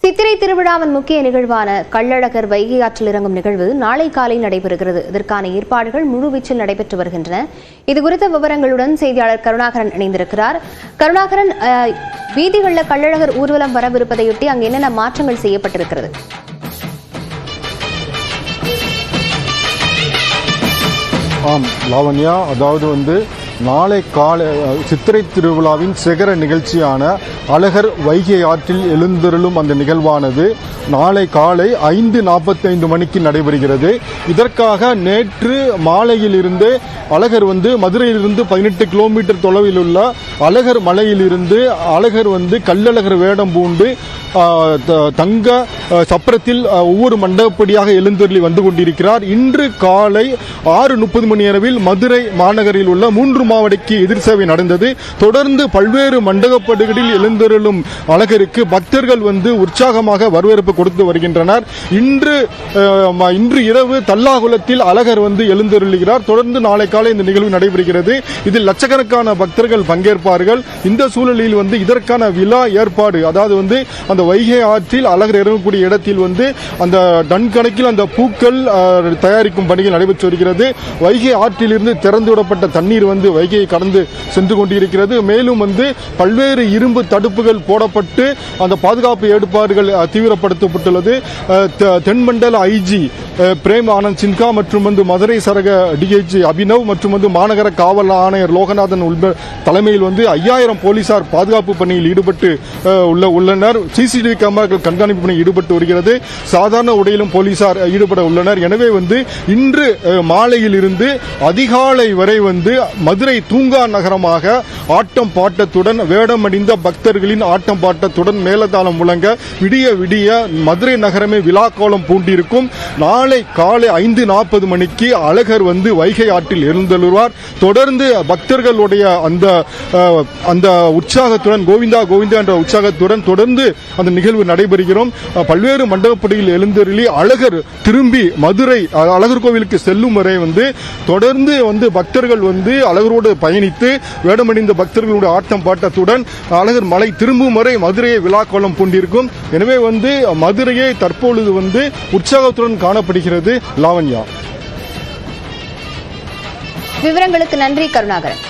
சித்திரை திருவிழாவின் முக்கிய நிகழ்வான கள்ளழகர் வைகை ஆற்றில் இறங்கும் நிகழ்வு நாளை காலை நடைபெறுகிறது. இதற்கான ஏற்பாடுகள் முழுவீச்சில் நடைபெற்று வருகின்றன. இதுகுறித்த விவரங்களுடன் செய்தியாளர் கருணாகரன் இணைந்திருக்கிறார். கருணாகரன், வீதிகளில் கள்ளழகர் ஊர்வலம் வரவிருப்பதையொட்டி அங்கு என்னென்ன மாற்றங்கள் செய்யப்பட்டிருக்கிறது? ஆம் லாவண்யா, அதாவது நாளை காலை சித்திரை திருவிழாவின் சிகர நிகழ்ச்சியான அழகர் வைகை ஆற்றில் எழுந்தருளும் அந்த நிகழ்வானது நாளை காலை 5:45 மணிக்கு நடைபெறுகிறது. இதற்காக நேற்று மாலையிலிருந்து அழகர் மதுரையிலிருந்து 18 கிலோமீட்டர் தொலைவில் உள்ள அழகர் மலையிலிருந்து அழகர் கள்ளழகர் வேடம் பூண்டு தங்க சப்பரத்தில் ஒவ்வொரு மண்டபப்படியாக எழுந்தருளி வந்து கொண்டிருக்கிறார். இன்று காலை 6:30 மணி அளவில் மதுரை மாநகரில் உள்ள 3 மாவடிக்கு எதிர் சேவை நடந்தது. தொடர்ந்து பல்வேறு மண்டபப்படுகளில் எழுந்தருளும் அழகருக்கு பக்தர்கள் உற்சாகமாக வரவேற்பு கொடுத்து வருகின்றனர். இன்று இரவு தல்லாகுளத்தில் அழகர் எழுந்தருளுகிறார். தொடர்ந்து நாளை காலை இந்த நிகழ்வு நடைபெறுகிறது. இதில் லட்சக்கணக்கான பக்தர்கள் பங்கேற்பார்கள். இந்த சூழலில் இதற்கான விழா ஏற்பாடு, அதாவது அந்த வைகை ஆற்றில் அழகர் இறங்கக்கூடிய இடத்தில் அந்த டன் கணக்கில் அந்த பூக்கள் தயாரிக்கும் பணிகள் நடைபெற்று வருகிறது. வைகை ஆற்றில் இருந்து திறந்து விடப்பட்ட தண்ணீர் வைகையை கடந்து சென்று கொண்டிருக்கிறது. மேலும் பல்வேறு இரும்பு தடுப்புகள் போடப்பட்டு அந்த பாதுகாப்பு ஏற்பாடுகள் தீவிரப்படுத்தப்பட்டுள்ளது. தென்மண்டல ஐஜி பிரேம் ஆனந்த் சின்ஹா மற்றும் மதுரை சரக டிஐஜி அபினவ் மற்றும் மாநகர காவல் ஆணையர் லோகநாதன் தலைமையில் 5000 போலீசார் பாதுகாப்பு பணியில் ஈடுபட்டு உள்ளனர். சிசிடிவி கேமராக்கள் கண்காணிப்பு பணியில் ஈடுபட்டு வருகிறது. சாதாரண உடையிலும் போலீசார் ஈடுபட உள்ளனர். எனவே இன்று மாலையில் இருந்து அதிகாலை வரை மதுரை தூங்கா நகரமாக ஆட்டம் பாட்டத்துடன் வேடமணிந்த பக்தர்களின் ஆட்டம் பாட்டத்துடன் மேலதாளம் முழங்க விடிய விடிய மதுரை நகரமே விழாக்கோலம் பூண்டிருக்கும். நாளை காலை 5:40 மணிக்கு அழகர் வைகை ஆற்றில் எழுந்தருள்வார். தொடர்ந்து பக்தர்களுடைய அந்த உற்சாகத்துடன் கோவிந்தா கோவிந்தா என்ற உற்சாகத்துடன் தொடர்ந்து அந்த நிகழ்வு நடைபெறுகிறோம். பல்வேறு மண்டபப்படியில் எழுந்தருளி அழகர் திரும்பி மதுரை அழகர் கோவிலுக்கு செல்லும் வரை தொடர்ந்து பக்தர்கள் அழகரோடு பயணித்து வேடமணிந்த பக்தர்களுடைய ஆட்டம் பாட்டத்துடன் அழகர் மலை திரும்பும் வரை மதுரையை விழாக்கோலம் பூண்டிருக்கும். எனவே மதுரையை தற்பொழுது உற்சாகத்துடன் காணப்படுகிறது. லாவண்யா, விவரங்களுக்கு நன்றி கருணாகரன்.